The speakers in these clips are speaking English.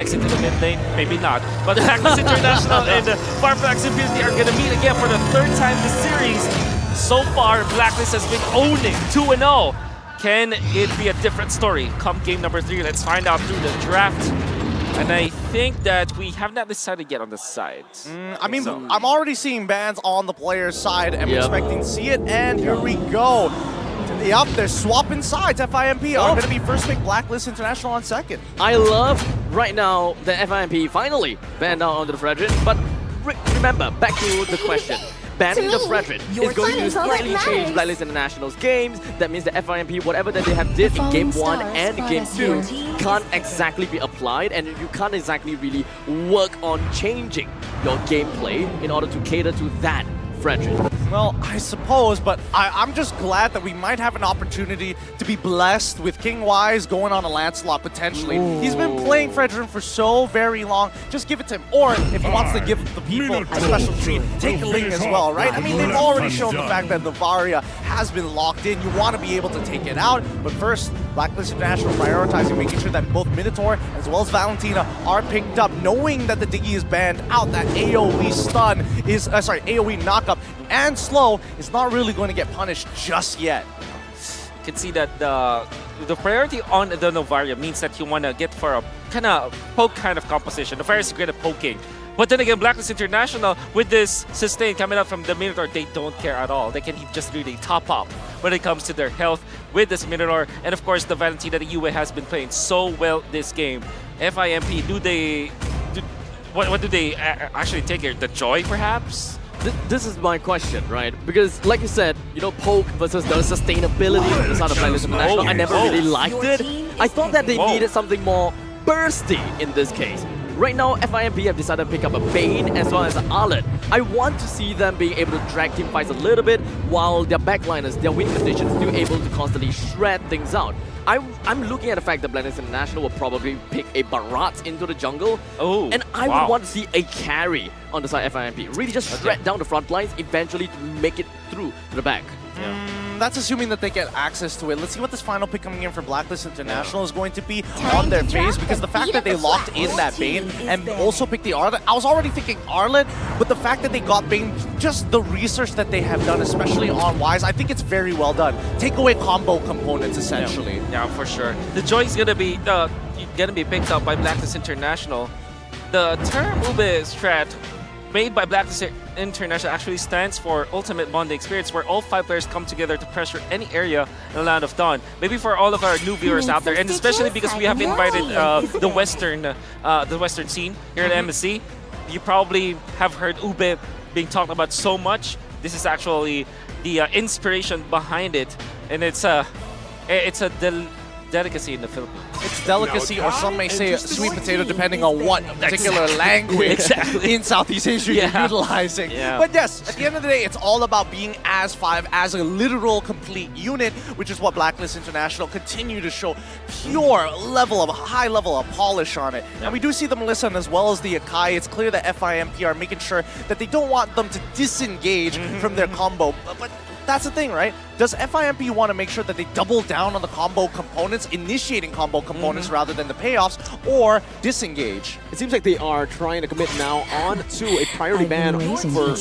Flux into the mid lane, maybe not. But Blacklist International and Flux Impunity are gonna meet again for the third time this series. So far, Blacklist has been owning 2-0. Can it be a different story come game number 3? Let's find out through the draft. And I think that we have not decided yet on the sides. I mean, I'm already seeing bans on the player's side. I'm expecting to see it, and here we go. Yep, they're swapping sides. FIMP are going to be first pick, Blacklist International on second. I love right now that FIMP finally banned out onto the Frederick, but remember, back to the question. Banning the Frederick is going to slightly change Blacklist International's games. That means the FIMP, whatever that they have did in Game 1 and Game 2, can't exactly be applied, and you can't exactly really work on changing your gameplay in order to cater to that Frederick. Well, I suppose, but I'm just glad that we might have an opportunity to be blessed with King Wise going on a Lancelot potentially. Ooh. He's been playing Frederick for so very long. Just give it to him. Or if he wants to give the people a special treat, take Ling as well, right? I mean, they've already shown the fact that Navaria has been locked in. You want to be able to take it out. But first, Blacklist International prioritizing making sure that both Minotaur as well as Valentina are picked up, knowing that the Diggy is banned out, that AoE stun is, AoE knockup and slow is not really going to get punished just yet. You can see that the priority on the Novaria means that you want to get for a kind of poke kind of composition. Novaria is great at poking. But then again, Blacklist International, with this sustain coming out from the Minotaur, they don't care at all. They can just really top up when it comes to their health with this Minotaur. And of course, the Valentina, the UA has been playing so well this game. FIMP, what do they actually take here? The Joy, perhaps? This is my question, right? Because, like you said, you know, poke versus the sustainability of the side of Blacklist International, I never really liked it. I thought that they needed something more bursty in this case. Right now, FIMP have decided to pick up a Bane as well as an Arlet. I want to see them being able to drag team fights a little bit while their backliners, their win conditions, still able to constantly shred things out. I'm looking at the fact that Blacklist International will probably pick a Barat into the jungle. Oh, and I would want to see a carry on the side of FIMP. Really just shred down the front lines, eventually to make it through to the back. That's assuming that they get access to it. Let's see what this final pick coming in for Blacklist International is going to be on their face, because the fact that they locked in that Bane and also picked the Arlet, I was already thinking Arlet, but the fact that they got Bane, just the research that they have done, especially on Wise, I think it's very well done. Take away combo components, essentially. Yeah, for sure. The Joy is gonna be picked up by Blacklist International. The term Ube strat made by Blacklist International actually stands for Ultimate Bonding Experience, where all 5 players come together to pressure any area in the Land of Dawn. Maybe for all of our new viewers out there, and especially because we have invited the Western scene here at MSC, you probably have heard Ube being talked about so much. This is actually the inspiration behind it, and it's a delicacy in the Philippines. It's delicacy, or some may say sweet potato, depending on what particular language in Southeast Asia you're utilizing. But yes, at the end of the day, it's all about being as 5, as a literal complete unit, which is what Blacklist International continue to show pure level of, high level of polish on it. And we do see the Melissa as well as the Akai. It's clear that FIMP are making sure that they don't want them to disengage from their combo. But that's the thing, right? Does FIMP want to make sure that they double down on the combo components, initiating combo components rather than the payoffs, or disengage? It seems like they are trying to commit now on to a priority ban for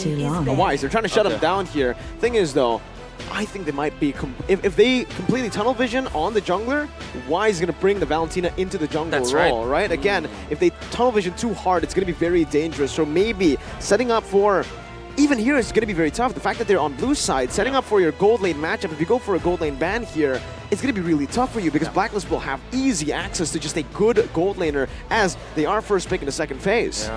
Wise. They're trying to shut him down here. Thing is, though, I think they might be, if they completely tunnel vision on the jungler, Wise is going to bring the Valentina into the jungle right? Again, if they tunnel vision too hard, it's going to be very dangerous. So maybe setting up for, even here, it's going to be very tough. The fact that they're on blue side, setting up for your gold lane matchup, if you go for a gold lane ban here, it's going to be really tough for you, because Blacklist will have easy access to just a good gold laner, as they are first pick in the second phase.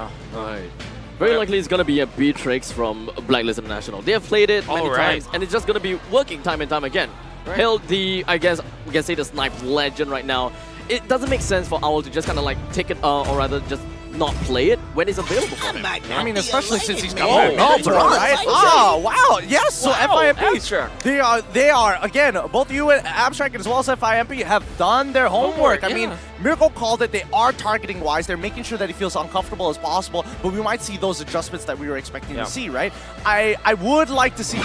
Very likely it's going to be a Beatrix from Blacklist International. They have played it many times, and it's just going to be working time and time again. Held the, I guess we can say, the snipe legend right now. It doesn't make sense for Owl to just kind of like take it, or rather just not play it when it's available for him. I mean, especially since he's got right? Oh, wow. Yes, so FIMP, they are, again, both you and Abstract as well as FIMP have done their homework. I mean, Miracle called it. They are targeting Wise. They're making sure that he feels uncomfortable as possible, but we might see those adjustments that we were expecting to see, right? I would like to see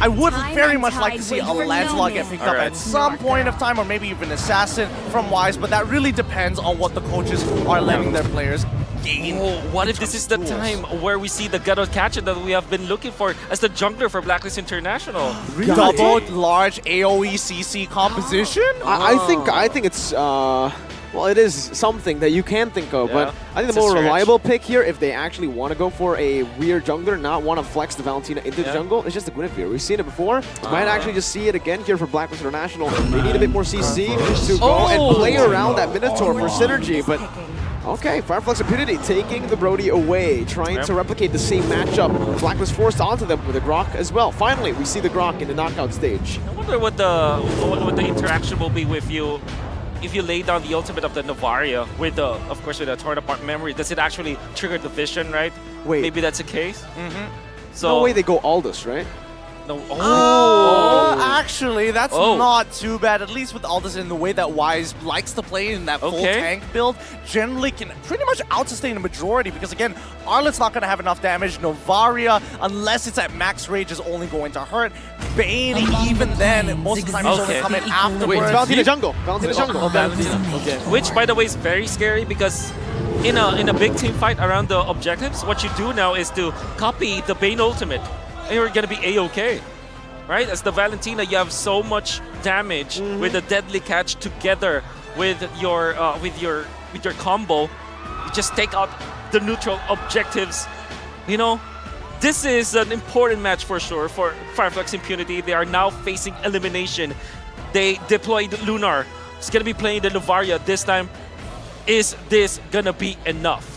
I would very much like to see a Lancelot get picked up at some point of time, or maybe even Assassin from Wise, but that really depends on what the coaches are letting their players gain. Oh, what if this is the time where we see the Ghetto Catcher that we have been looking for as the jungler for Blacklist International? Really? Double large AoE CC composition? I think it's well, it is something that you can think of, but I think the more reliable pick here, if they actually want to go for a weird jungler, not want to flex the Valentina into the jungle, it's just the Guinevere. We've seen it before. Might actually just see it again here for Blacklist International. They need a bit more CC to go and play around that Minotaur for synergy, but okay, Flux Impunity taking the Brody away, trying to replicate the same matchup. Blacklist forced onto them with a Grok as well. Finally, we see the Grok in the knockout stage. I wonder what the interaction will be with you if you lay down the ultimate of the Novaria with the, of course, with the torn apart memory. Does it actually trigger the vision, right? Wait. Maybe that's the case. So no way they go Aldous, right? No. Actually, that's not too bad. At least with Aldous in the way that Wise likes to play in that full tank build, generally can pretty much out-sustain a majority because, again, Arlet's not going to have enough damage. Novaria, unless it's at max rage, is only going to hurt. Bane, even then, most of the time he's only coming afterwards. Wait, it's Valentina jungle. Valentina jungle. Okay. Which, by the way, is very scary because in a big team fight around the objectives, what you do now is to copy the Bane ultimate. And you're gonna be A-okay, right? As the Valentina, you have so much damage with the deadly catch together with your combo. You just take out the neutral objectives. You know, this is an important match for sure for Flux Impunity. They are now facing elimination. They deployed Lunar. It's gonna be playing the Novaria this time. Is this gonna be enough?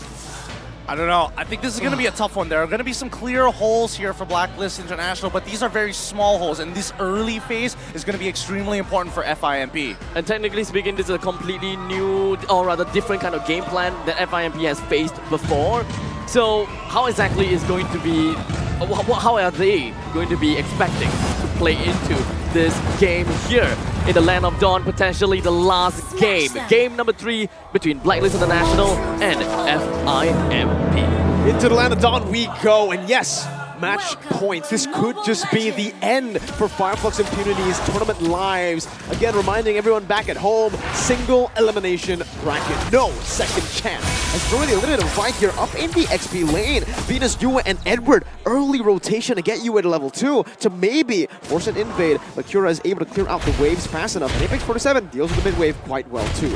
I don't know. I think this is going to be a tough one. There are going to be some clear holes here for Blacklist International, but these are very small holes, and this early phase is going to be extremely important for FIMP. And technically speaking, this is a completely new, or rather different kind of game plan that FIMP has faced before. So how exactly is going to be, how are they going to be expecting to play into this game here in the Land of Dawn, potentially the last game. Game number 3 between Blacklist International and FIMP. Into the Land of Dawn we go, and yes, match points. This could just be the end for Flux Impunity's tournament lives. Again, reminding everyone back at home, single elimination bracket, no second chance. As Brody eliminated right here up in the XP lane. Venus, Yua, and Edward, early rotation to get Yua to level 2 to maybe force an invade, but Cura is able to clear out the waves fast enough, and Apex 47 deals with the mid wave quite well too.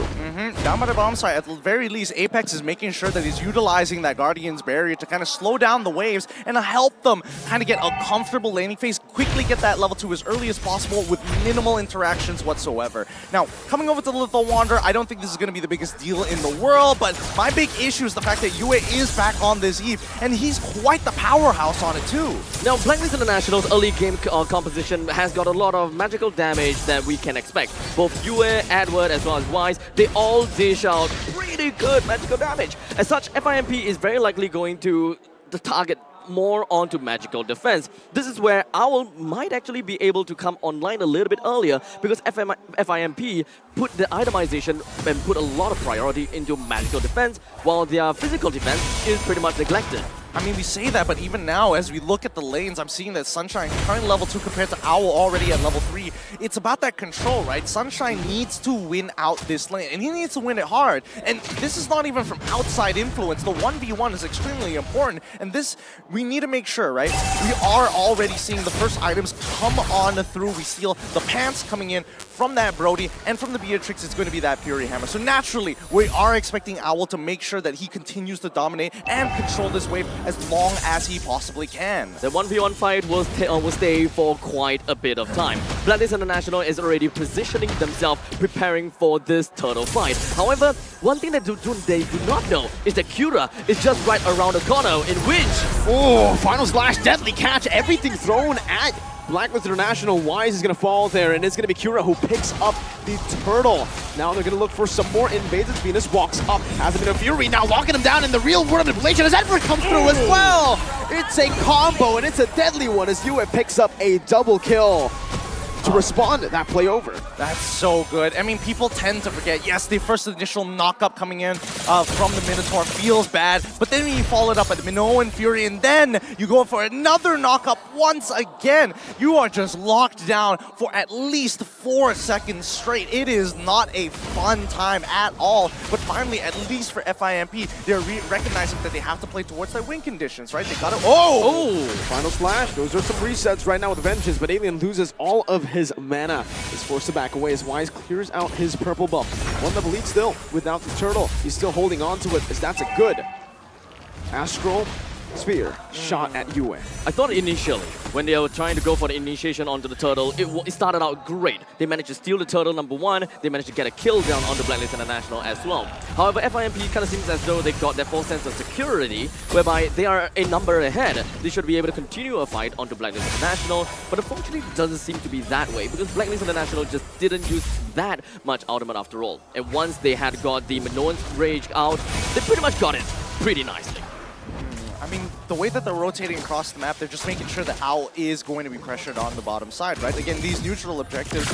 Down by the bomb side, at the very least, Apex is making sure that he's utilizing that Guardian's barrier to kind of slow down the waves and help them kind of get a comfortable laning phase, quickly get that level 2 as early as possible with minimal interactions whatsoever. Now, coming over to the Lethal Wanderer, I don't think this is going to be the biggest deal in the world, but my big issue is the fact that Yue is back on this Eve, and he's quite the powerhouse on it too. Now, Blacklist International's early game composition has got a lot of magical damage that we can expect. Both Yue, Edward, as well as Wise, they all dish out pretty good magical damage. As such, FIMP is very likely going to target more onto magical defense. This is where Owl might actually be able to come online a little bit earlier because FIMP put the itemization and put a lot of priority into magical defense while their physical defense is pretty much neglected. I mean, we say that, but even now, as we look at the lanes, I'm seeing that Sunshine currently level 2 compared to Owl already at level 3. It's about that control, right? Sunshine needs to win out this lane, and he needs to win it hard. And this is not even from outside influence. The 1v1 is extremely important, and this, we need to make sure, right? We are already seeing the first items come on through. We see the pants coming in from that Brody, and from the Beatrix, it's going to be that Fury Hammer. So naturally, we are expecting Owl to make sure that he continues to dominate and control this wave as long as he possibly can. The 1v1 fight will stay for quite a bit of time. Blacklist International is already positioning themselves, preparing for this turtle fight. However, one thing that they do not know is that Cura is just right around the corner, in which... Oh, Final Slash, Deadly Catch, everything thrown at Blacklist International. Wise is going to fall there, and it's going to be Cura who picks up the turtle. Now they're going to look for some more invades as Venus walks up. Has a bit of Fury, now locking him down in the real world manipulation as Edward comes through as well. It's a combo, and it's a deadly one as Yue picks up a double kill. to respond that play over. That's so good. I mean, people tend to forget, yes, the first initial knock-up coming in from the Minotaur feels bad, but then when you follow it up at the Minoan Fury, and then you go for another knock-up once again, you are just locked down for at least 4 seconds straight. It is not a fun time at all, but finally, at least for FIMP, they're recognizing that they have to play towards their win conditions, right? They got it. Oh! Final Slash. Those are some resets right now with Vengeance, but Alien loses all of his mana. Is forced to back away as Wise clears out his purple buff. 1 level lead still without the turtle. He's still holding on to it as that's a good Astral Sphere shot at Yue. I thought initially, when they were trying to go for the initiation onto the turtle, it started out great. They managed to steal the turtle, number 1. They managed to get a kill down on the Blacklist International as well. However, FIMP kind of seems as though they got their false sense of security, whereby they are a number ahead. They should be able to continue a fight onto Blacklist International, but unfortunately it doesn't seem to be that way, because Blacklist International just didn't use that much ultimate after all. And once they had got the Minoan's Rage out, they pretty much got it pretty nicely. I mean, the way that they're rotating across the map, they're just making sure that Owl is going to be pressured on the bottom side, right? Again, these neutral objectives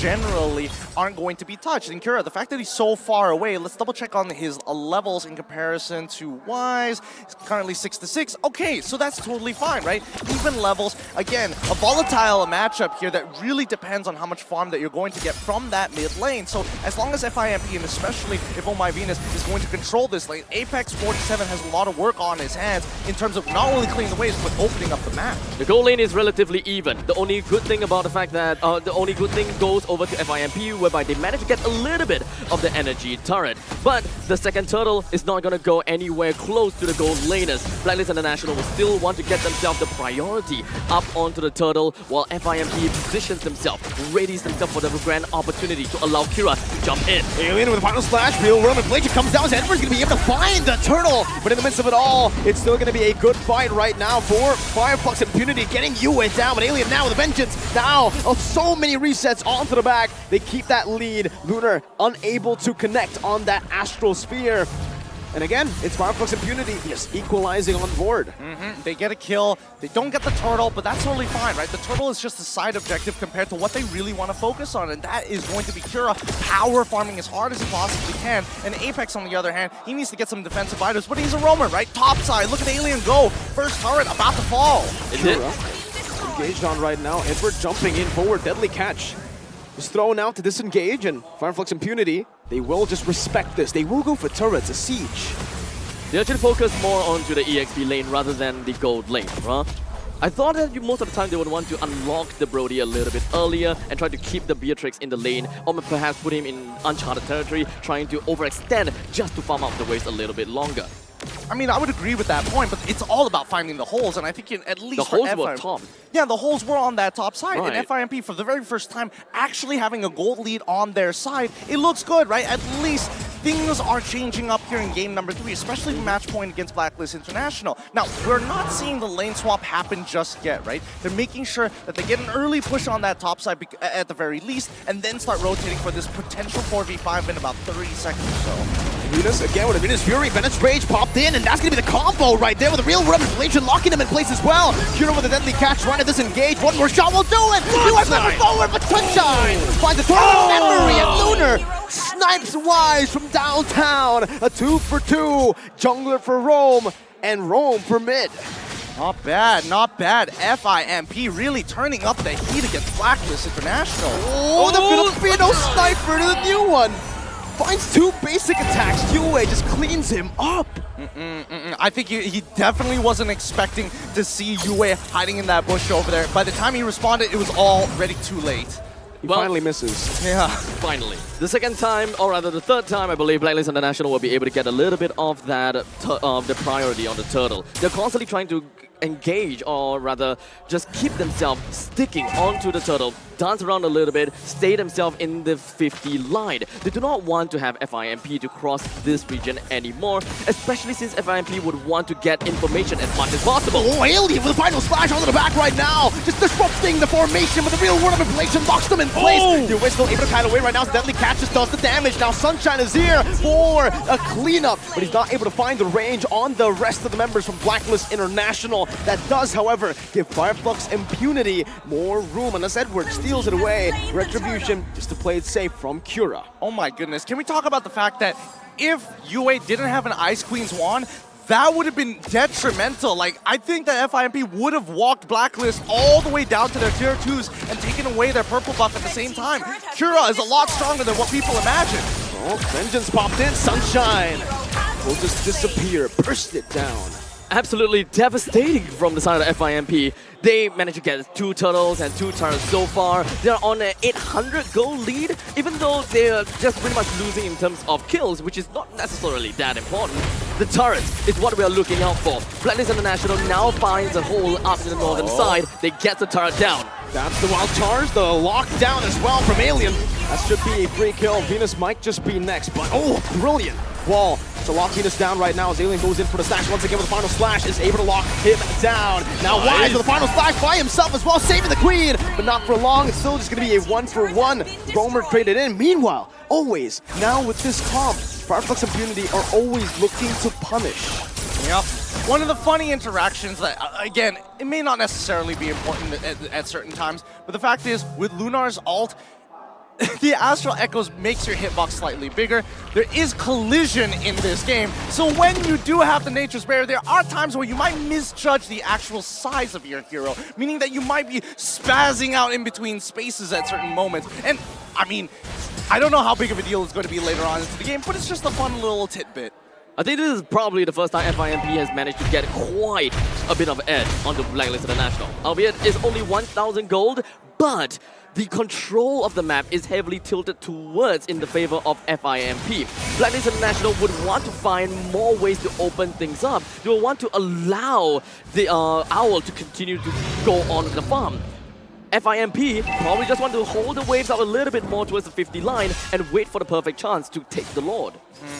generally aren't going to be touched. And Kira, the fact that he's so far away, let's double check on his levels in comparison to Wise. He's currently 6-6. Okay, so that's totally fine, right? Even levels. Again, a volatile matchup here that really depends on how much farm that you're going to get from that mid lane. So as long as FIMP, and especially if Oh My Venus is going to control this lane, Apex 47 has a lot of work on his hands in terms of not only clearing the waves, but opening up the map. The goal lane is relatively even. The only good thing about the fact that the only good thing goes over to FIMP, whereby they manage to get a little bit of the energy turret. But the second turtle is not going to go anywhere close to the gold laners. Blacklist International will still want to get themselves the priority up onto the turtle, while FIMP positions themselves, readies themselves for the grand opportunity to allow Kira to jump in. Alien with a final slash, real world inflation comes down, so Edward's going to be able to find the turtle, but in the midst of it all, it's still going to be a good fight right now for Flux Impunity, getting Yue down, but Alien now with a vengeance. Now, so many resets onto the back. They keep that lead. Lunar unable to connect on that Astral Sphere. And again, it's Flux Impunity just equalizing on board. They get a kill. They don't get the turtle, but that's totally fine, right? The turtle is just a side objective compared to what they really want to focus on, and that is going to be Kira power farming as hard as he possibly can. And Apex, on the other hand, he needs to get some defensive items, but he's a roamer, right? Top side. Look at Alien go. First turret about to fall. Kira engaged on right now. Edward jumping in forward. Deadly catch. Is thrown out to disengage, and Flux Impunity, they will just respect this. They will go for turrets, a siege. They actually focus more onto the EXP lane rather than the gold lane, right? I thought that most of the time they would want to unlock the Brody a little bit earlier and try to keep the Beatrix in the lane, or perhaps put him in uncharted territory, trying to overextend just to farm out the waves a little bit longer. I mean, I would agree with that point, but it's all about finding the holes, and I think at least the holes were top. Yeah, the holes were on that top side, right. And FIMP, for the very first time, actually having a gold lead on their side, it looks good, right? At least things are changing up here in game number 3, especially match point against Blacklist International. Now, we're not seeing the lane swap happen just yet, right? They're making sure that they get an early push on that top side at the very least, and then start rotating for this potential 4v5 in about 30 seconds or so. Venus again with a Venus Fury. Venus Rage popped in, and that's going to be the combo right there with a real world inflation locking him in place as well. Kira with a deadly catch, trying to disengage. One more shot will do it. You are moving forward, but Sunshine finds the total memory, and Lunar snipes Wise from downtown. A 2 for 2. Jungler for Rome, and Rome for mid. Not bad, not bad. FIMP really turning up the heat against Blacklist International. Oh, the Filipino sniper to the new one. Finds 2 basic attacks. Yue just cleans him up. I think he definitely wasn't expecting to see Yue hiding in that bush over there. By the time he responded, it was already too late. He finally misses. Yeah. Finally. The second time, or rather the third time, I believe Blacklist International will be able to get a little bit of that, the priority on the turtle. They're constantly trying to engage, or rather just keep themselves sticking onto the turtle, dance around a little bit, stay themselves in the 50 line. They do not want to have FIMP to cross this region anymore, especially since FIMP would want to get information as much as possible. Oh, Alien with a final splash onto the back right now, just disrupting the formation with the real world of inflation, locks them in place. Yue still able to kite away right now, so Deadly Catch just does the damage. Now Sunshine is here for a cleanup, but he's not able to find the range on the rest of the members from Blacklist International. That does, however, give Flux Impunity more room, unless Edward steals it away. Retribution just to play it safe from Cura. Oh my goodness. Can we talk about the fact that if UA didn't have an Ice Queen's wand, that would have been detrimental. Like, I think that FIMP would have walked Blacklist all the way down to their tier 2s and taken away their purple buff at the same time. Cura is a lot stronger than what people imagine. Oh, Vengeance popped in. Sunshine will just disappear. Burst it down. Absolutely devastating from the side of FIMP. They managed to get 2 turtles and 2 turrets so far. They're on an 800 goal lead, even though they're just pretty much losing in terms of kills, which is not necessarily that important. The turrets is what we are looking out for. Blacklist International now finds a hole up in the northern side. They get the turret down. That's the wild charge, the lockdown as well from Alien. That should be a free kill. Venus might just be next, but oh, brilliant wall to lock Venus down right now as Alien goes in for the slash once again with the final slash, is able to lock him down. Now Wise with the final slash by himself as well, saving the queen, but not for long. It's still just going to be a 1-for-1. Roamer traded in. Meanwhile, always, now with this comp, Flux Impunity are always looking to punish. Yep. One of the funny interactions that, again, it may not necessarily be important at certain times, but the fact is, with Lunar's ult, the Astral Echoes makes your hitbox slightly bigger. There is collision in this game, so when you do have the Nature's Barrier, there are times where you might misjudge the actual size of your hero, meaning that you might be spazzing out in between spaces at certain moments. And, I mean, I don't know how big of a deal it's going to be later on into the game, but it's just a fun little tidbit. I think this is probably the first time FIMP has managed to get quite a bit of edge onto Blacklist International. Albeit it's only 1,000 gold, but the control of the map is heavily tilted towards in the favor of FIMP. Blacklist International would want to find more ways to open things up. They will want to allow the Owl to continue to go on the farm. FIMP probably just want to hold the waves up a little bit more towards the 50 line and wait for the perfect chance to take the Lord.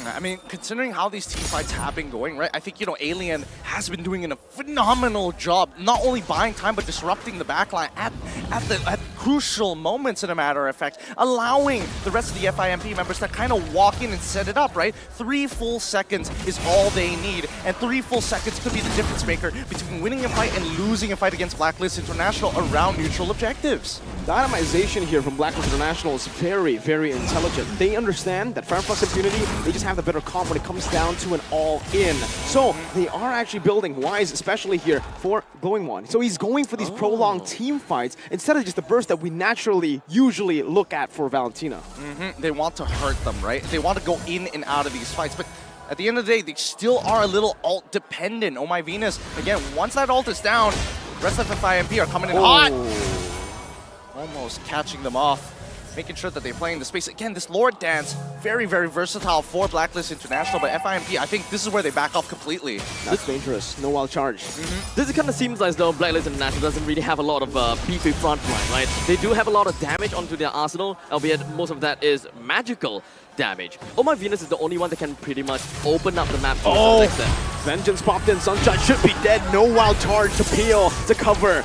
I mean, considering how these team fights have been going, right? I think, you know, Alien has been doing a phenomenal job, not only buying time, but disrupting the backline at crucial moments, in a matter of fact, allowing the rest of the FIMP members to kind of walk in and set it up, right? 3 full seconds is all they need, and 3 full seconds could be the difference maker between winning a fight and losing a fight against Blacklist International around neutral objectives. The itemization here from Blacklist International is very, very intelligent. They understand that Flux Impunity, they just have the better comp when it comes down to an all-in. So they are actually building Wise, especially here, for Glowing One. So he's going for these prolonged team fights instead of just the burst that we naturally usually look at for Valentina. They want to hurt them, right? They want to go in and out of these fights, but at the end of the day, they still are a little ult dependent. Oh my Venus, again, once that ult is down, the rest of the FIMP are coming in hot. Almost catching them off, making sure that they're playing the space. Again, this Lord Dance, very, very versatile for Blacklist International, but FIMP, I think this is where they back off completely. That's dangerous. No wild charge. This kind of seems as though Blacklist International doesn't really have a lot of beefy front line, right? They do have a lot of damage onto their arsenal, albeit most of that is magical damage. Oh my Venus is the only one that can pretty much open up the map to some extent. Vengeance popped in. Sunshine should be dead. No wild charge to peel, to cover.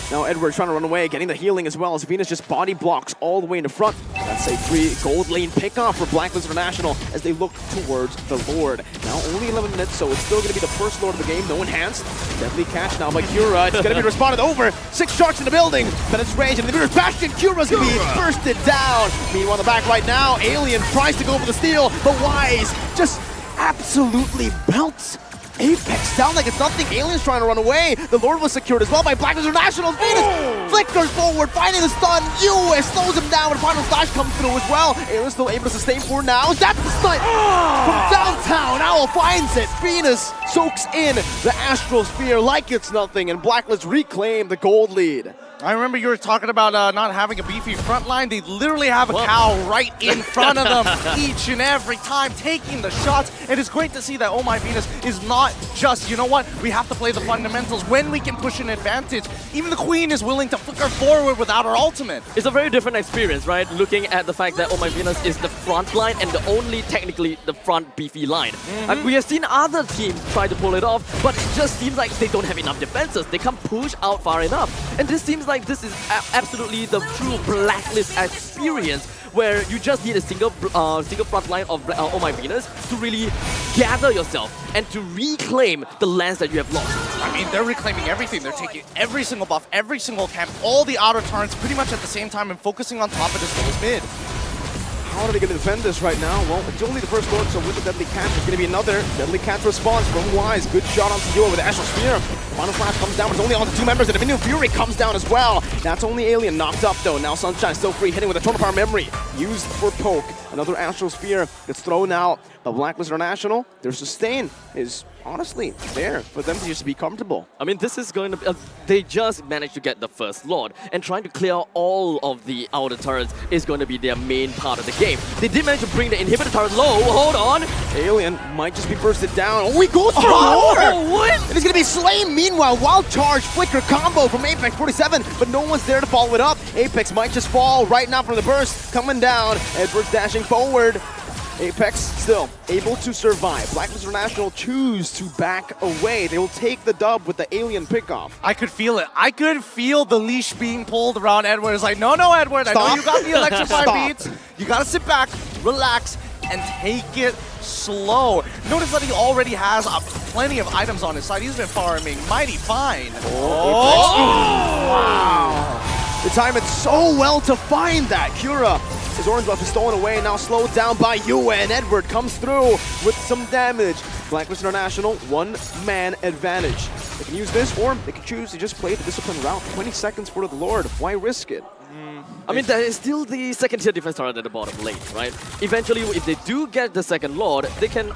Now Edward trying to run away, getting the healing as well as Venus just body blocks all the way in the front. That's a free gold lane pickoff for Blacklist International as they look towards the Lord. Now only 11 minutes, so it's still going to be the first Lord of the game. No enhanced. Deadly catch now by Cura. It's going to be responded over. 6 sharks in the building. But it's range and the mirror's Bastion. Cura's going to be bursted down. Meanwhile, on the back right now, Alien tries to go for the steal, but Wise just absolutely belts Apex down like it's nothing. Alien's trying to run away. The Lord was secured as well by Blacklist International. Venus flickers forward, finding the stun. US slows him down, and final flash comes through as well. Alien's still able to sustain for now. That's the stun from downtown. Owl finds it. Venus soaks in the Astral Sphere like it's nothing, and Blacklist reclaim the gold lead. I remember you were talking about not having a beefy front line. They literally have a cow right in front of them each and every time, taking the shots. And it's great to see that Oh My Venus is not just, you know what, we have to play the fundamentals when we can push an advantage. Even the Queen is willing to flicker forward without her ultimate. It's a very different experience, right? Looking at the fact that Oh My Venus is the front line and the only, technically, the front beefy line. And we have seen other teams try to pull it off, but it just seems like they don't have enough defenses. They can't push out far enough. And this seems like this is absolutely the true Blacklist experience, where you just need a single front line of Oh My Venus to really gather yourself and to reclaim the lands that you have lost. I mean, they're reclaiming everything. They're taking every single buff, every single camp, all the outer turrets pretty much at the same time and focusing on top of as well as mid. How are they going to defend this right now? Well, it's only the first Lord, so with the Deadly Cat, there's going to be another Deadly Cat response from Wise. Good shot on Duo with the Astral Spear. Final Flash comes down, but it's only on the 2 members, and Dominion Fury comes down as well. That's only Alien knocked up, though. Now Sunshine still free, hitting with a Total Power Memory. Used for poke. Another Astral Spear gets thrown out. The Blacklist International, their sustain is honestly there for them to just be comfortable. I mean, this is going to be... they just managed to get the first Lord, and trying to clear all of the outer turrets is going to be their main part of the game. They did manage to bring the inhibitor turret low. Hold on. Alien might just be bursted down. Oh, he goes for Lord! What? And he's going to be slain. Meanwhile, Wild Charge, Flicker combo from Apex 47, but no one's there to follow it up. Apex might just fall right now from the burst. Coming down. Edwards dashing forward. Apex still able to survive. Blacklist International choose to back away. They will take the dub with the Alien pickoff. I could feel it. I could feel the leash being pulled around Edward. It's like, no, Edward. Stop. I know you got the electrified Stop. beats. You got to sit back, relax, and take it slow. Notice that he already has plenty of items on his side. He's been farming mighty fine. Wow. They time it so well to find that. Cura, his orange buff is stolen away, now slowed down by Yue, and Edward comes through with some damage. Blacklist International, 1-man advantage. They can use this, or they can choose to just play the discipline route. 20 seconds for the Lord. Why risk it? I mean, there is still the second tier defense turret at the bottom lane, right? Eventually, if they do get the second Lord, they can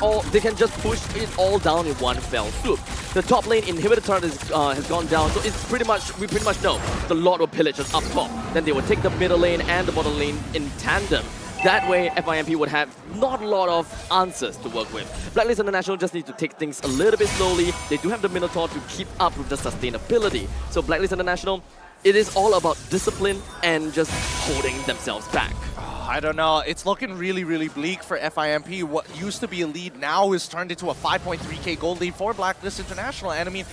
just push it all down in one fell swoop. The top lane inhibitor turret has gone down, so it's we pretty much know the Lord will pillage us up top. Then they will take the middle lane and the bottom lane in tandem. That way, FIMP would have not a lot of answers to work with. Blacklist International just need to take things a little bit slowly. They do have the Minotaur to keep up with the sustainability. So Blacklist International, it is all about discipline and just holding themselves back. I don't know. It's looking really, really bleak for FIMP. What used to be a lead now is turned into a 5.3k gold lead for Blacklist International. And I mean,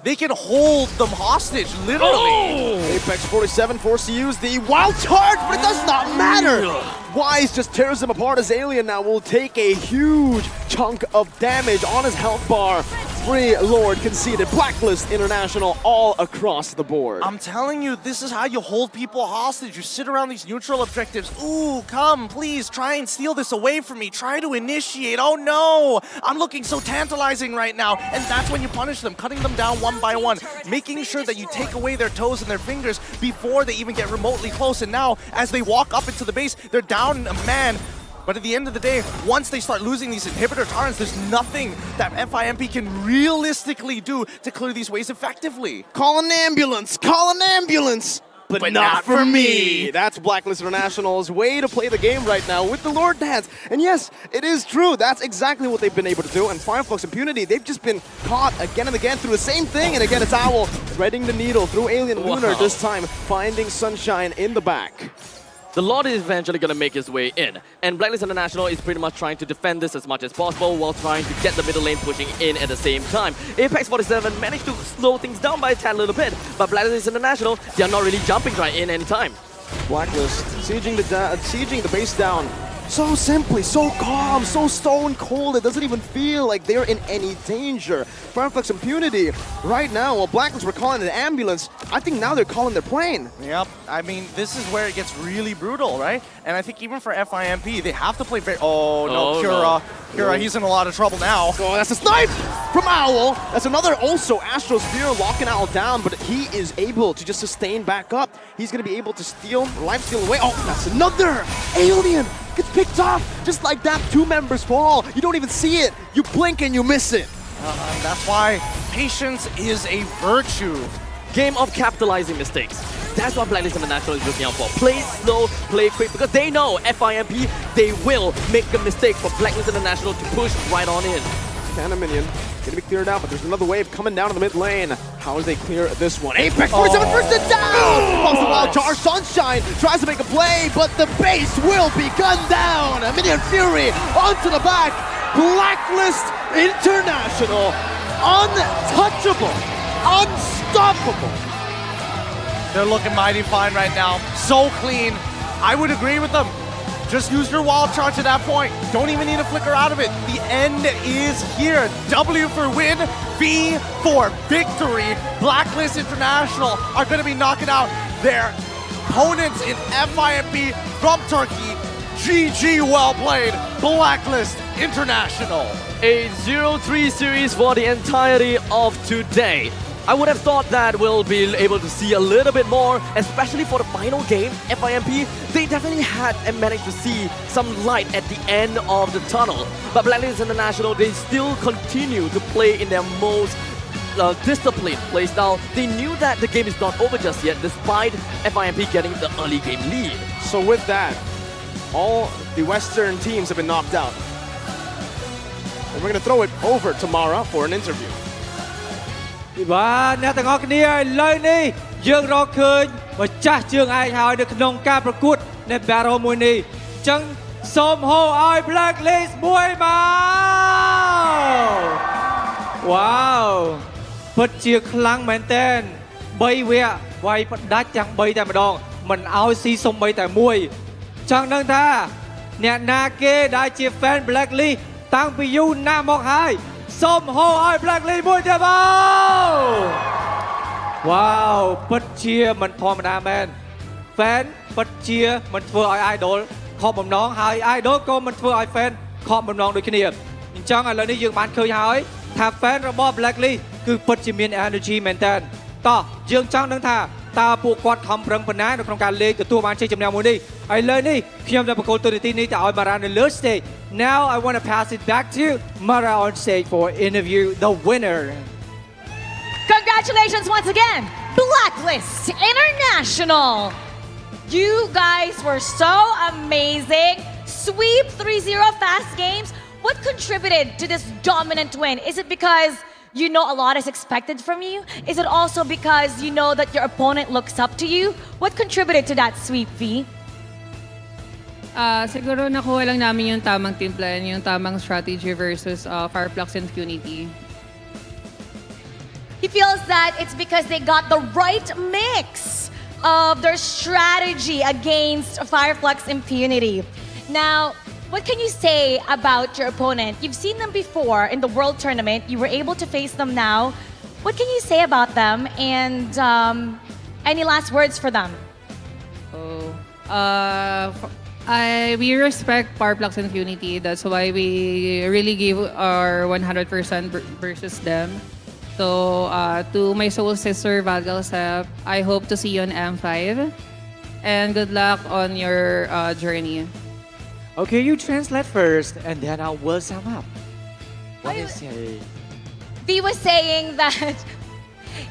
they can hold them hostage, literally. Oh! Apex 47 forced to use the Wild Charge, but it does not matter. Wise just tears him apart as Alien now will take a huge chunk of damage on his health bar. 3 Lord conceded. Blacklist International all across the board. I'm telling you, this is how you hold people hostage. You sit around these neutral objectives. Ooh, come, please, try and steal this away from me. Try to initiate. Oh no, I'm looking so tantalizing right now. And that's when you punish them, cutting them down one by one, making sure that you take away their toes and their fingers before they even get remotely close. And now, as they walk up into the base, they're down a man. But at the end of the day, once they start losing these inhibitor torrents, there's nothing that FIMP can realistically do to clear these ways effectively. Call an ambulance! Call an ambulance! But not for me! That's Blacklist International's way to play the game right now with the Lord Dance. And yes, it is true. That's exactly what they've been able to do. And Flux Impunity, they've just been caught again and again through the same thing. And again, it's Owl threading the needle through Alien Lunar, this time finding Sunshine in the back. The Lord is eventually going to make his way in, and Blacklist International is pretty much trying to defend this as much as possible while trying to get the middle lane pushing in at the same time. Apex 47 managed to slow things down by a tad little bit, but Blacklist International, they are not really jumping right in anytime. Blacklist sieging the base down. So simply, so calm, so stone cold, it doesn't even feel like they're in any danger. Flux Impunity, right now, while Blacklist were calling an ambulance, I think now they're calling their plane. Yep, I mean, this is where it gets really brutal, right? And I think even for FIMP, they have to play very... Oh, no, Cura. Cura, he's in a lot of trouble now. Oh, that's a snipe from Owl. That's another also Astral Spear locking Owl down, but he is able to just sustain back up. He's going to be able to steal, life steal away. Oh, that's another Alien. Gets picked off just like that. 2 members fall. You don't even see it. You blink and you miss it. That's why patience is a virtue. Game of capitalizing mistakes. That's what Blacklist International is looking out for. Play slow, play quick, because they know FIMP, they will make a mistake for Blacklist International to push right on in. Cannon minion gonna be cleared out, but there's another wave coming down to the mid lane. How do they clear this one? Apex 47 first it down! Pops the Wild Charge. Sunshine tries to make a play, but the base will be gunned down. A Minion Fury onto the back. Blacklist International, untouchable, unstoppable. They're looking mighty fine right now. So clean. I would agree with them. Just use your wild charge at that point. Don't even need to flicker out of it. The end is here. W for win, V for victory. Blacklist International are going to be knocking out their opponents in FIMP from Turkey. GG, well played, Blacklist International. A 0-3 series for the entirety of today. I would have thought that we'll be able to see a little bit more, especially for the final game, FIMP. They definitely had and managed to see some light at the end of the tunnel. But Blacklist International, they still continue to play in their most disciplined playstyle. They knew that the game is not over just yet, despite FIMP getting the early game lead. So with that, all the Western teams have been knocked out. And we're going to throw it over to Mara for an interview. បាទអ្នកទាំងអស់គ្នាឥឡូវនេះយើងរកឃើញម្ចាស់ជើងឯកហើយនៅក្នុងការប្រកួតនៅ Battle មួយនេះអញ្ចឹងសូមហៅឲ្យ Blacklist មួយមកវ៉ាវពិតជាខ្លាំងមែនទែន3វគ្គវាយផ្ដាច់ទាំង3តែម្ដងមិនឲ្យស៊ីសុំបីតែមួយចង់ដឹងថាអ្នកណាគេដែលជា fan Blacklist តាំងពីយូរណាស់មកហើយសូមហៅឲ្យ Blacklist មួយទៀតមកវ៉ាវពិតជាមិនធម្មតាមែន fan ពិតជាមិនធ្វើឲ្យ idol ខកបំណងហើយ idol ក៏មិនធ្វើឲ្យ fan ខកបំណងដូចគ្នាអញ្ចឹងឥឡូវនេះយើងបានឃើញហើយថា fan របស់ Blacklist គឺពិតជាមាន energy មែនតើតោះយើងចង់ដឹងថាតើពួកគាត់ខំប្រឹងប៉ុណ្ណានៅក្នុងការលេងទទួលបានជ័យជំនះមួយនេះឥឡូវនេះខ្ញុំจะប្រកល់ទូរទស្សន៍នេះទៅឲ្យ Mara នៅលើ stage Now I want to pass it back to Mara on stage for interview the winner Congratulations once again Blacklist International You guys were so amazing Sweep 3-0 fast games What contributed to this dominant win? Is it because you know a lot is expected from you? Is it also because you know that your opponent looks up to you? What contributed to that sweep, V? Siguro nakuha lang namin yung tamang team plan, yung tamang strategy versus Flux and Impunity. He feels that it's because they got the right mix of their strategy against Flux Impunity. Now, what can you say about your opponent? You've seen them before in the World Tournament. You were able to face them now. What can you say about them? And any last words for them? We respect Flux and Impunity. That's why we really gave our 100% versus them. So, to my soul sister, Valgalsep, I hope to see you on M5. And good luck on your journey. Okay you translate first and then I will sum up What is it? V was saying that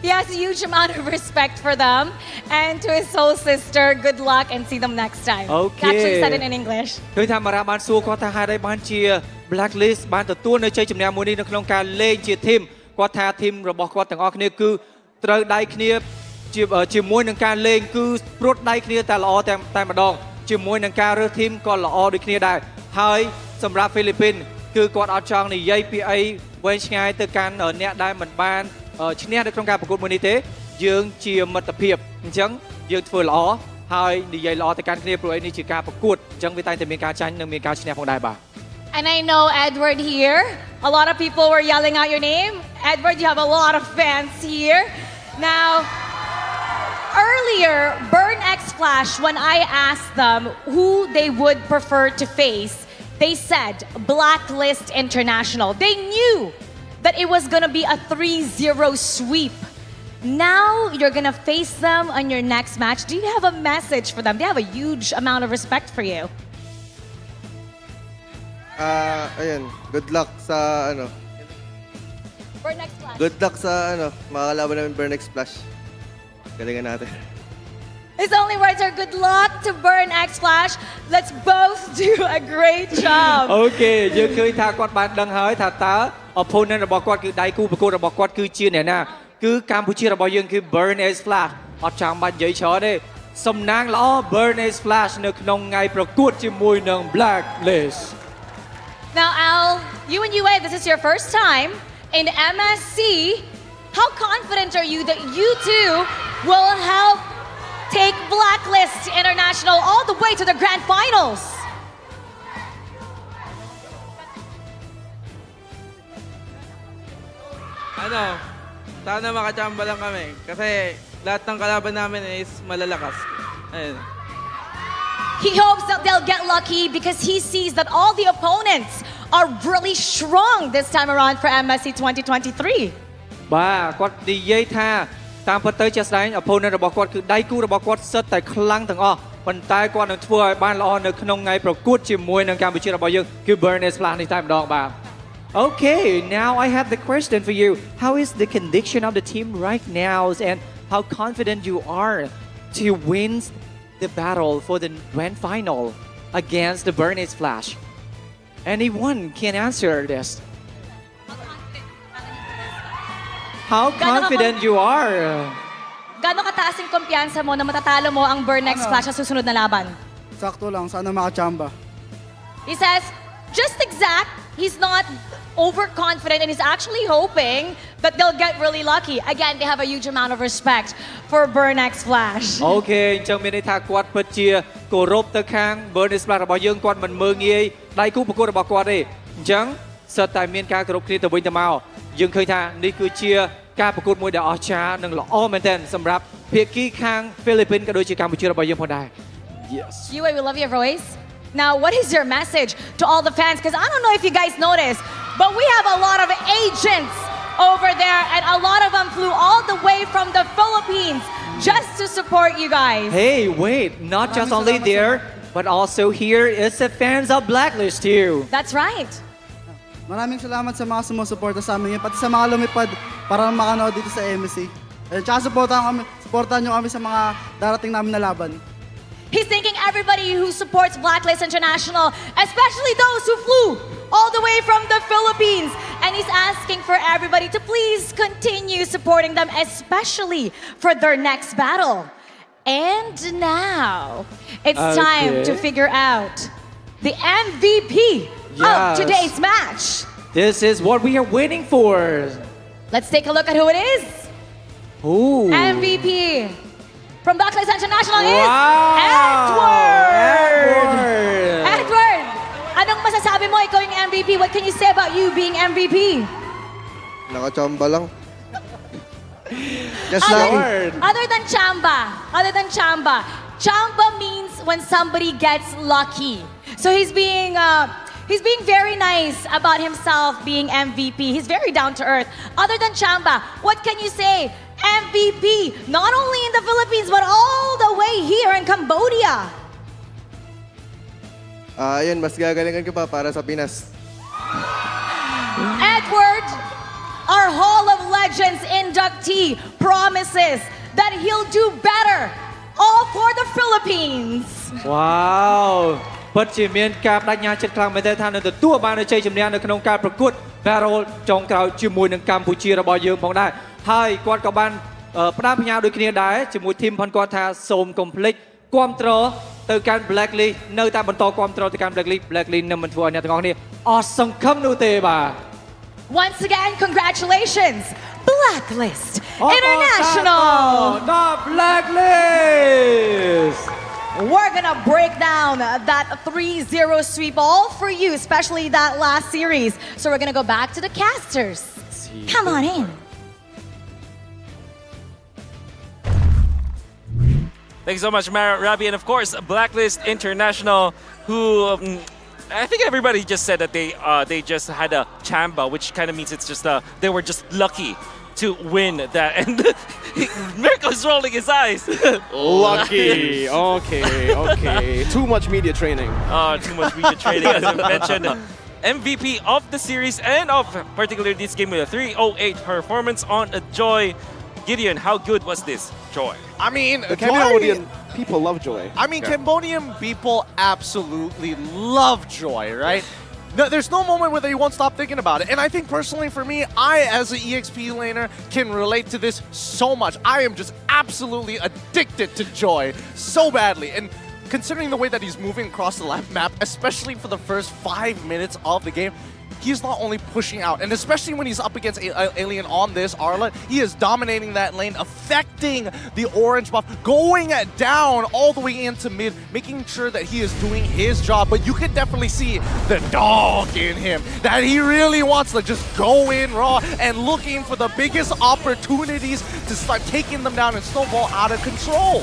he has a huge amount of respect for them and to his soul sister good luck and see them next time Okay. He actually said it in English ឃើញថា Mara បានសួរគាត់ថាហេតុអីបានជា Blacklist បានទទួលនៅជ័យជំនះមួយនេះនៅក្នុងការលេងជា team គាត់ថា team របស់គាត់ទាំងអស់គ្នាគឺត្រូវដៃគ្នាជាមួយនឹងការលេងគឺព្រួតដៃគ្នាតែល្អតែម្ដងជាមួយនឹងការរើស team ក៏ល្អដូចគ្នាដែរហើយសម្រាប់ហ្វីលីពីនគឺគាត់អត់ចង់និយាយពីអីវែងឆ្ងាយទៅកាន់អ្នកដែលមិនបានឈ្នះនៅក្នុងការប្រកួតមួយនេះទេយើងជាមិត្តភាពអញ្ចឹងយើងធ្វើល្អហើយនិយាយល្អទៅកាន់គ្នាព្រោះនេះជាការប្រកួតអញ្ចឹងវាតែងតែមានការចាញ់និងមានការឈ្នះផងដែរបាទ And I know Edward here a lot of people were yelling out your name Edward you have a lot of fans here now Earlier, Burn X Flash, when I asked them who they would prefer to face, they said Blacklist International. They knew that it was going to be a 3-0 sweep. Now you're going to face them on your next match. Do you have a message for them? They have a huge amount of respect for you. Ayan, good luck sa ano. Burn X Flash. Good luck sa ano, makakalaban namin Burn X Flash. Galingan natin. His only words are good luck to Burn X Flash. Let's both do a great job. Okay យើងឃើញថាគាត់បានដឹងហើយថាតើ opponent របស់គាត់គឺដៃគូប្រកួតរបស់គាត់គឺជាអ្នកណាគឺកម្ពុជារបស់យើងគឺ Burn X Flash អត់ចាំបាច់និយាយច្រើនទេសំណាងល្អ Burn X Flash នៅក្នុងថ្ងៃប្រកួតជាមួយនឹង Blacklist Now Al, you and UA, this is your first time in MSC. How confident are you that you two will help take Blacklist International all the way to the grand finals? Ano, sana makachamba lang kami. Kasi lahat ng kalaban namin is malalakas. Ayun. He hopes that they'll get lucky because he sees that all the opponents are really strong this time around for MSC 2023. បាទគាត់និយាយថាតាមពិតទៅជាក់ស្ដែង opponent របស់គាត់គឺដៃគូរបស់គាត់សិតតែខ្លាំងទាំងអស់ប៉ុន្តែគាត់នឹងធ្វើឲ្យបានល្អនៅក្នុងថ្ងៃប្រកួតជាមួយនឹងកម្ពុជារបស់យើងគឺ Burnish Flash នេះតែម្ដងបាទ Okay, now I have the question for you. How is the condition of the team right now and how confident you are to win the battle for the grand final against the Burnish Flash? Anyone can answer this. How confident you are. Gano'ng kataas yung kumpiyansa mo na matatalo mo ang Burnex Flash sa susunod na laban? Sakto lang, sana makachamba. He says, just exact, he's not overconfident and he's actually hoping that they'll get really lucky. Again, they have a huge amount of respect for Burnex Flash. Okay, អញ្ចឹងមានន័យថាគាត់ពិតជាគោរពទៅខាង Burnish Flash របស់យើងគាត់មិនមើលងាយដៃគូប្រកួតរបស់គាត់ទេអញ្ចឹងសិតតែមានការគោរពគ្នាទៅវិញទៅមកយើងឃើញថានេះគឺជាការប្រកួតមួយដែលអស្ចារ្យនិងល្អមែនទែនសម្រាប់ភាគីខាង Philippines ក៏ដូចជាកម្ពុជារបស់យើងផងដែរ Yes. Yue, we love your voice. Now, what is your message to all the fans? Because I don't know if you guys noticed, but we have a lot of agents over there, and a lot of them flew all the way from the Philippines just to support you guys. Hey, wait, not just only there, but also here is the fans of Blacklist too. That's right. Maraming salamat sa mga sumusuporta sa amin, pati sa mga lumipad para makanood dito sa MSC. Tsaka supportahan nyo kami sa mga darating namin na laban. He's thanking everybody who supports Blacklist International, especially those who flew all the way from the Philippines. And he's asking for everybody to please continue supporting them, especially for their next battle. And now, it's time to figure out the MVP of today's match. This is what we are waiting for. Let's take a look at who it is. Ooh. MVP from Blacklist International is Wow! Edward! Edward! Anong masasabi mo? Ikaw yung MVP. What can you say about you being MVP? Nakachamba lang. Just like... Other than chamba. Chamba means when somebody gets lucky. So he's being very nice about himself being MVP. He's very down to earth. Other than chamba, what can you say? MVP, not only in the Philippines, but all the way here in Cambodia. Yun, mas gagalingan ko pa para sa Pinas. Edward, our Hall of Legends inductee, promises that he'll do better, all for the Philippines. Wow ពិតជាមានការបដិញ្ញាចិត្តខ្លាំងមែនទែនថានឹងទទួលបានជ័យជំនះនៅក្នុងការប្រកួត Battle ចុងក្រោយជាមួយនឹងកម្ពុជារបស់យើងផងដែរហើយគាត់ក៏បានផ្ដាំផ្ញើដូចគ្នាដែរជាមួយធីមផងគាត់ថាសូមកុំភ្លេចគាំទ្រទៅកាន់ Blacklist នៅតែបន្តគាំទ្រទៅកាន់ Blacklist នឹងមិនធ្វើឲ្យអ្នកទាំងអស់គ្នាអស់សង្ឃឹមនោះទេបាទ Once again, congratulations, Blacklist International. The Blacklist. We're gonna break down that 3-0 sweep all for you, especially that last series. So we're gonna go back to the casters. Come on in. Thanks so much, Rabi, and of course, Blacklist International, who I think everybody just said that they just had a chamba, which kind of means it's just they were just lucky to win that. And Mirko's rolling his eyes. Lucky. Okay. Too much media training. Too much media training, as I mentioned. MVP of the series and of particularly this game with a 308 performance on a Joy. Gideon, how good was this Joy? I mean, The Cambodian people love Joy. I mean, Cambodian people absolutely love Joy, right? No, there's no moment where you won't stop thinking about it. And I think personally for me, I as an EXP laner can relate to this so much. I am just absolutely addicted to Joy so badly. And considering the way that he's moving across the map, especially for the first 5 minutes of the game, he's not only pushing out, and especially when he's up against Alien on this Arlet, he is dominating that lane, affecting the orange buff, going down all the way into mid, making sure that he is doing his job. But you can definitely see the dog in him, that he really wants to just go in raw and looking for the biggest opportunities to start taking them down and snowball out of control.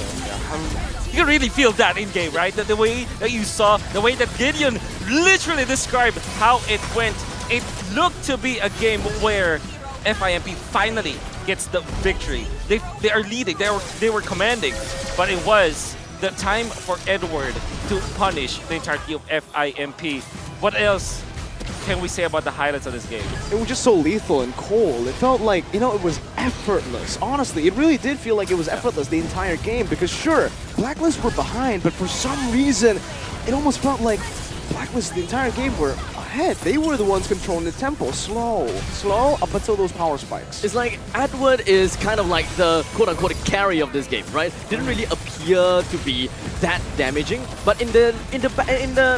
You can really feel that in game, right? The way that you saw, the way that Gideon literally described how it went. It looked to be a game where FIMP finally gets the victory. They are leading, they were commanding, but it was the time for Edward to punish the entirety of FIMP. What else can we say about the highlights of this game? It was just so lethal and cold. It felt like, you know, it was effortless. Honestly, it really did feel like it was effortless the entire game because sure, Blacklist were behind, but for some reason, it almost felt like Blacklist the entire game were ahead. They were the ones controlling the tempo. Slow up until those power spikes. It's like Edward is kind of like the quote-unquote carry of this game, right? Didn't really appear to be that damaging, but in the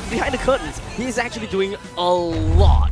behind the curtains, he's actually doing a lot.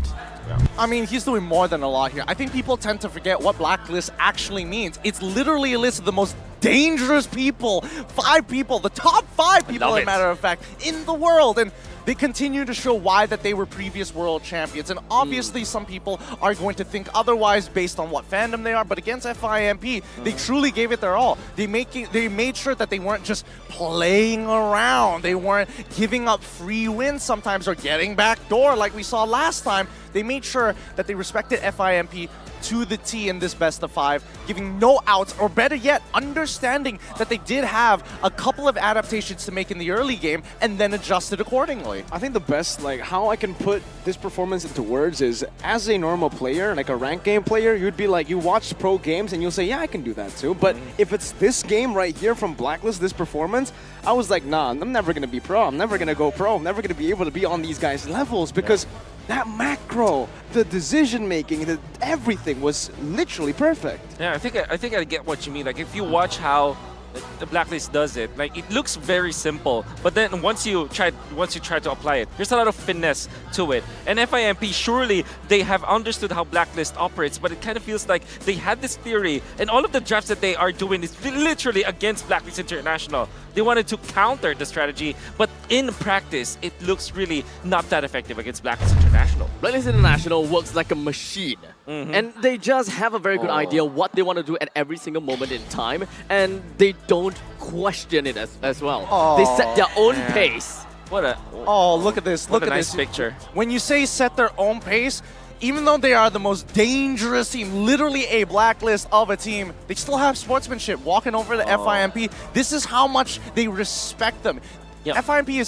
I mean, he's doing more than a lot here. I think people tend to forget what Blacklist actually means. It's literally a list of the most dangerous people, 5 people, the top 5 people, as a matter of fact, in the world. And they continue to show why that they were previous world champions. And obviously some people are going to think otherwise based on what fandom they are, but against FIMP, they truly gave it their all. They made sure that they weren't just playing around. They weren't giving up free wins sometimes or getting backdoor like we saw last time. They made sure that they respected FIMP to the T in this best of 5, giving no outs, or better yet, understanding that they did have a couple of adaptations to make in the early game and then adjusted accordingly. I think the best, like, how I can put this performance into words is, as a normal player, like a ranked game player, you'd be like, you watch pro games and you'll say, yeah, I can do that too. But if it's this game right here from Blacklist, this performance, I was like, nah, I'm never going to be pro. I'm never going to go pro. I'm never going to be able to be on these guys' levels because that macro, the decision-making, everything was literally perfect. Yeah, I think I get what you mean. Like, if you watch how the Blacklist does it, like, it looks very simple, but then once you try to apply it, there's a lot of finesse to it. And FIMP, surely they have understood how Blacklist operates, but it kind of feels like they had this theory, and all of the drafts that they are doing is literally against Blacklist International. They wanted to counter the strategy, but in practice, it looks really not that effective against Blacklist International. Blacklist International works like a machine. And they just have a very good idea what they want to do at every single moment in time, and they don't question it as well. They set their own pace. What a look at this! Look at nice this picture. When you say set their own pace, even though they are the most dangerous team, literally a Blacklist of a team, they still have sportsmanship walking over the FIMP. This is how much they respect them. FIMP is